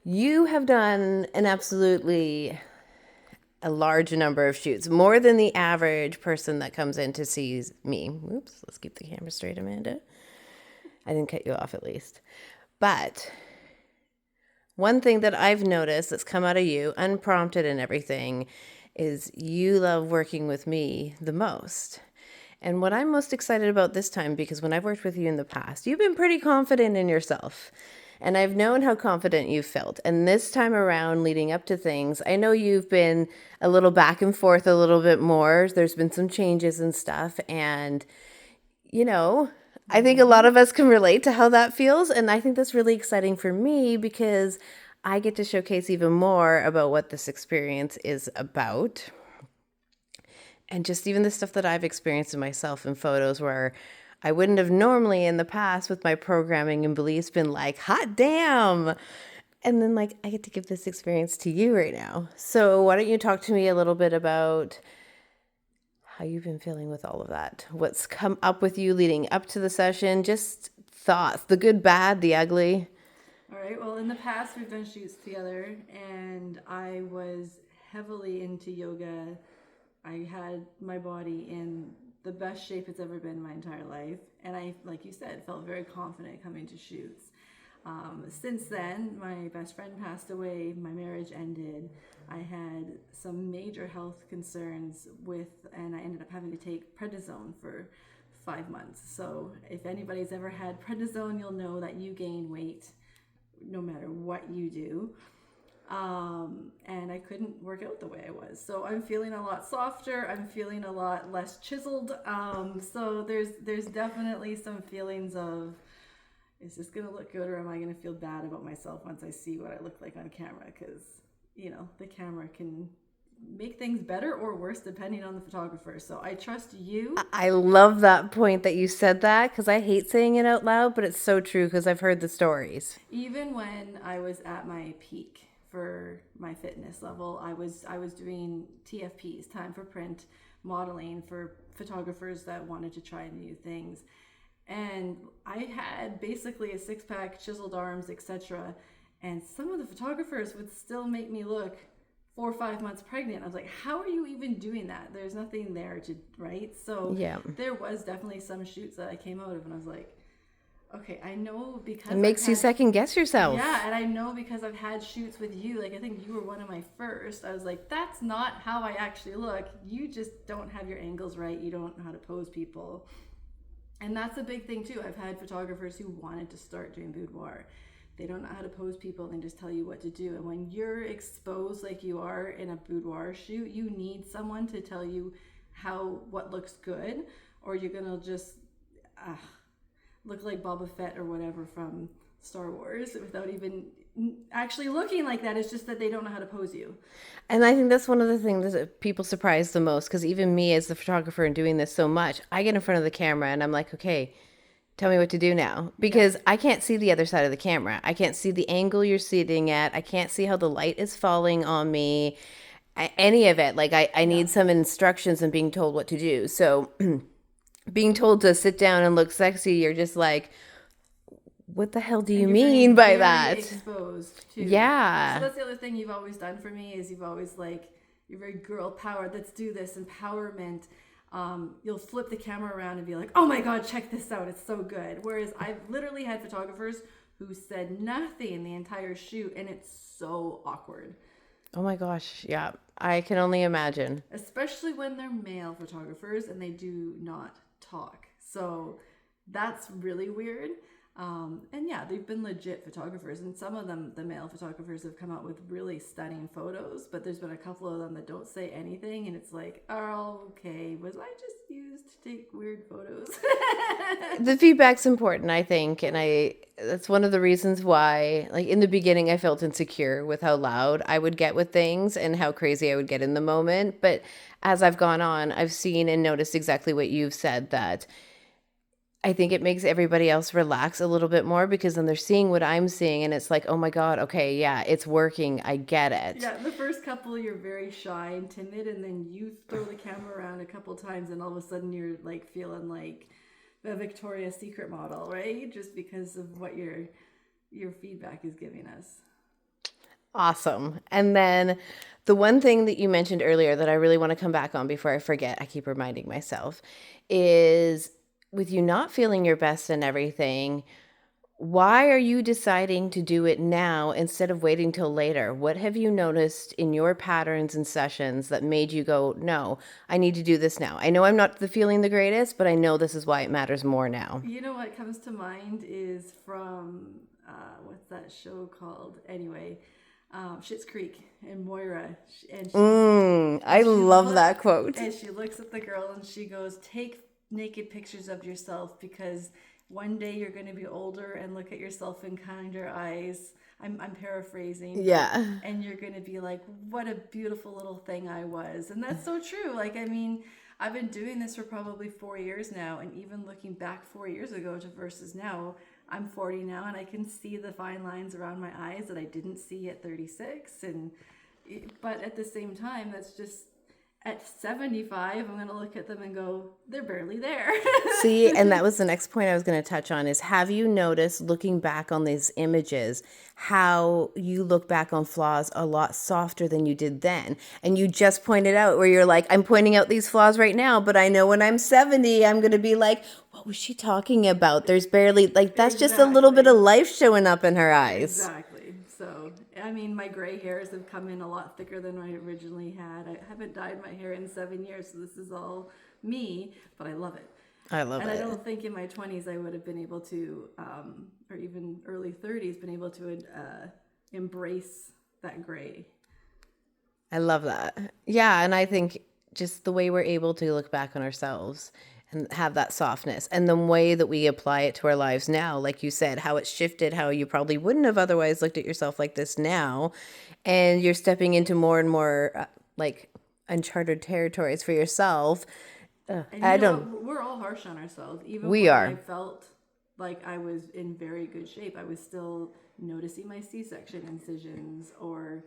You have done an absolutely a large number of shoots, more than the average person that comes in to see me. Oops, let's keep the camera straight, Amanda. I didn't cut you off at least. But one thing that I've noticed that's come out of you, unprompted and everything, is you love working with me the most. And what I'm most excited about this time, because when I've worked with you in the past, you've been pretty confident in yourself. And I've known how confident you've felt. And this time around, leading up to things, I know you've been a little back and forth a little bit more. There's been some changes and stuff. And, you know, I think a lot of us can relate to how that feels. And I think that's really exciting for me because I get to showcase even more about what this experience is about. And just even the stuff that I've experienced in myself in photos where I wouldn't have normally in the past with my programming and beliefs been like, hot damn. And then, like, I get to give this experience to you right now. So, why don't you talk to me a little bit about how you've been feeling with all of that? What's come up with you leading up to the session? Just thoughts, the good, bad, the ugly. All right. Well, in the past, we've done shoots together, and I was heavily into yoga. I had my body in the best shape it's ever been in my entire life. And I, like you said, felt very confident coming to shoots. Since then, my best friend passed away, my marriage ended. I had some major health concerns and I ended up having to take prednisone for 5 months. So, if anybody's ever had prednisone, you'll know that you gain weight no matter what you do. And I couldn't work out the way I was. So I'm feeling a lot softer. I'm feeling a lot less chiseled. So there's definitely some feelings of, is this gonna look good, or am I gonna feel bad about myself once I see what I look like on camera? Because the camera can make things better or worse depending on the photographer. So I trust you. I love that point that you said that because I hate saying it out loud, but it's so true because I've heard the stories. Even when I was at my peak for my fitness level, I was doing TFPs, time for print modeling for photographers that wanted to try new things. And I had basically a six pack, chiseled arms, etc. And some of the photographers would still make me look 4 or 5 months pregnant. I was like, how are you even doing that? There's nothing there to, right? So Yeah. there was definitely some shoots that I came out of and I was like, okay, I know It because I've makes you had, second guess yeah, yourself. and I know because I've had shoots with you. Like, I think you were one of my first. I was like, that's not how I actually look. You just don't have your angles right. You don't know how to pose people. And that's a big thing, too. I've had photographers who wanted to start doing boudoir. They don't know how to pose people and they just tell you what to do. And when you're exposed like you are in a boudoir shoot, you need someone to tell you what looks good, or you're going to just uh, look like Boba Fett or whatever from Star Wars without even actually looking like that. It's just that they don't know how to pose you. And I think that's one of the things that people surprise the most because even me as the photographer and doing this so much, I get in front of the camera and I'm like, okay, tell me what to do now Yeah. because I can't see the other side of the camera. I can't see the angle you're sitting at. I can't see how the light is falling on me, any of it. Like I Yeah. need some instructions and being told what to do. So being told to sit down and look sexy, you're just like, what the hell do And you you're mean feeling by very that? exposed too. So Yeah. that's the other thing you've always done for me is you've always like you're very girl powered. Let's do this empowerment. You'll flip the camera around and be like, "Oh my god, check this out! It's so good." Whereas I've literally had photographers who said nothing the entire shoot, and it's so awkward, Oh my gosh. Yeah. I can only imagine. especially when they're male photographers and they do not talk. So that's really weird. And yeah, they've been legit photographers, and some of them, the male photographers, have come out with really stunning photos. But there's been a couple of them that don't say anything, and it's like, oh, okay, was I just used to take weird photos? The feedback's important, I think, and I that's one of the reasons why like in the beginning I felt insecure with how loud I would get with things and how crazy I would get in the moment, but as I've gone on, I've seen and noticed exactly what you've said that I think it makes everybody else relax a little bit more because then they're seeing what I'm seeing and it's like, "Oh my god, okay, yeah, it's working. I get it." Yeah, the first couple you're very shy and timid, and then you throw the camera around a couple times, and all of a sudden you're like feeling like the Victoria's Secret model, right? Just because of what your feedback is giving us. Awesome. And then the one thing that you mentioned earlier that I really want to come back on before I forget, I keep reminding myself, is with you not feeling your best and everything, why are you deciding to do it now instead of waiting till later? What have you noticed in your patterns and sessions that made you go, no, I need to do this now? I know I'm not feeling the greatest, but I know this is why it matters more now. You know what comes to mind is from what's that show called? Anyway, Schitt's Creek and Moira, I she love that quote. and she looks at the girl and she goes, "Take naked pictures of yourself because one day you're going to be older and look at yourself in kinder eyes." I'm paraphrasing. Yeah. And you're going to be like, "What a beautiful little thing I was," and that's so true. Like, I mean, I've been doing this for probably 4 years now, and even looking back 4 years ago to versus now, I'm 40 now, and I can see the fine lines around my eyes that I didn't see at 36. But at the same time, that's just at 75, I'm going to look at them and go, they're barely there. See, and that was the next point I was going to touch on is have you noticed looking back on these images how you look back on flaws a lot softer than you did then? And you just pointed out where you're like, I'm pointing out these flaws right now, but I know when I'm 70, I'm going to be like, what was she talking about? There's barely like that's just a little bit of life showing up in her eyes. Exactly. So, I mean, my gray hairs have come in a lot thicker than I originally had. I haven't dyed my hair in 7 years, so this is all me, but I love it. I love And it. I don't think in my 20s I would have been able to, or even early 30s, been able to embrace that gray. I love that. Yeah, and I think just the way we're able to look back on ourselves and have that softness and the way that we apply it to our lives now, like you said, how it's shifted, how you probably wouldn't have otherwise looked at yourself like this now. And you're stepping into more and more like uncharted territories for yourself. And I you know don't, what? We're all harsh on ourselves. Even we when are. I felt like I was in very good shape, I was still noticing my C-section incisions or,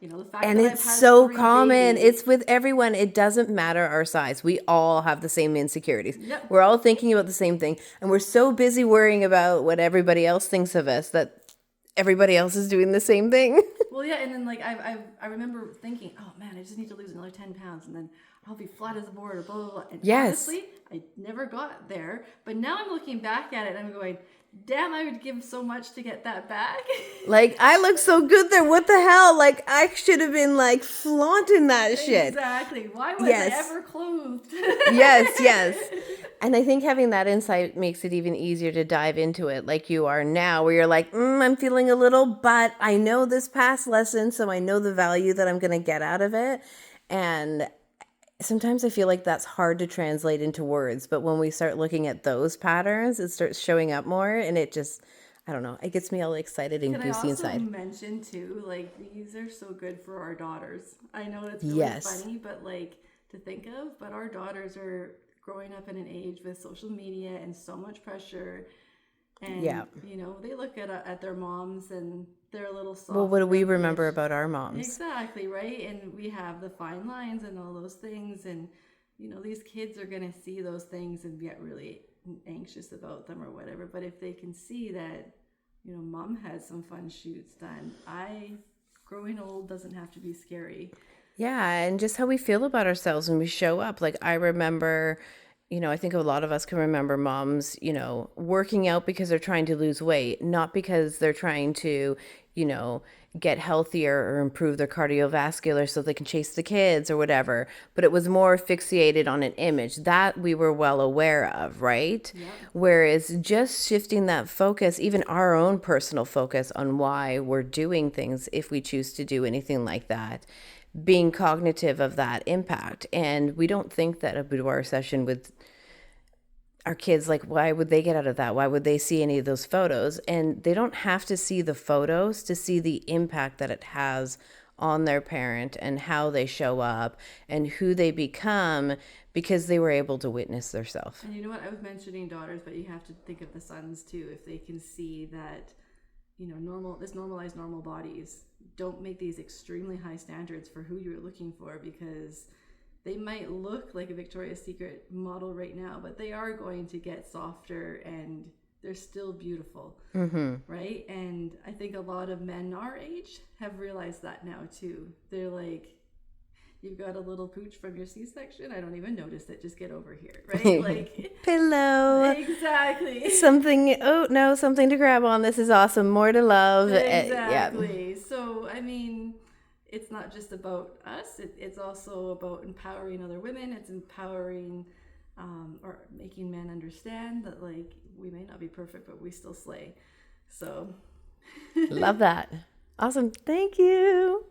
you know, the fact And that I've it's had so 3 common. babies. It's with everyone. It doesn't matter our size. We all have the same insecurities. Yep. We're all thinking about the same thing. And we're so busy worrying about what everybody else thinks of us that everybody else is doing the same thing. Well, yeah, and then like I remember thinking, oh man, I just need to lose another 10 pounds, and then I'll be flat as a board, or blah blah blah. And Yes. honestly, I never got there. But now I'm looking back at it, and I'm going, damn, I would give so much to get that back. Like, I look so good there. What the hell? Like, I should have been like flaunting that shit. Exactly. Why was Yes. I ever clothed? Yes. And I think having that insight makes it even easier to dive into it like you are now, where you're like, I'm feeling a little, but I know this past lesson, so I know the value that I'm going to get out of it. And sometimes I feel like that's hard to translate into words, but when we start looking at those patterns, it starts showing up more, and it just, I don't know, it gets me all excited and Can I goosey also inside. mention too, like these are so good for our daughters. I know it's really Yes. funny, but like to think of, but our daughters are growing up in an age with social media and so much pressure. And Yeah. you know, they look at their moms and they're a little soft. Well, what do we girlish. remember about our moms? Exactly, right? And we have the fine lines and all those things, and you know, these kids are going to see those things and get really anxious about them or whatever. But if they can see that, you know, mom had some fun shoots done, growing old doesn't have to be scary. Yeah, and just how we feel about ourselves when we show up. Like I remember, I think a lot of us can remember moms, working out because they're trying to lose weight, not because they're trying to, get healthier or improve their cardiovascular so they can chase the kids or whatever. But it was more fixated on an image that we were well aware of, right? Yep. Whereas just shifting that focus, even our own personal focus on why we're doing things, if we choose to do anything like that, being cognitive of that impact. And we don't think that a boudoir session with our kids, like, why would they get out of that? Why would they see any of those photos? And they don't have to see the photos to see the impact that it has on their parent and how they show up and who they become because they were able to witness themselves. And you know what? I was mentioning daughters, but you have to think of the sons too. If they can see that, normalized normal bodies, don't make these extremely high standards for who you're looking for, because they might look like a Victoria's Secret model right now, but they are going to get softer and they're still beautiful, Mm-hmm. right? And I think a lot of men our age have realized that now too. They're like, you've got a little pooch from your C-section. I don't even notice it. Just get over here, right? Like, Pillow. exactly. Something. Oh no, something to grab on. This is awesome. More to love. Yeah. Exactly. So, I mean, it's not just about us. It's also about empowering other women. It's empowering or making men understand that, like, we may not be perfect, but we still slay. So, Love that. Awesome. Thank you.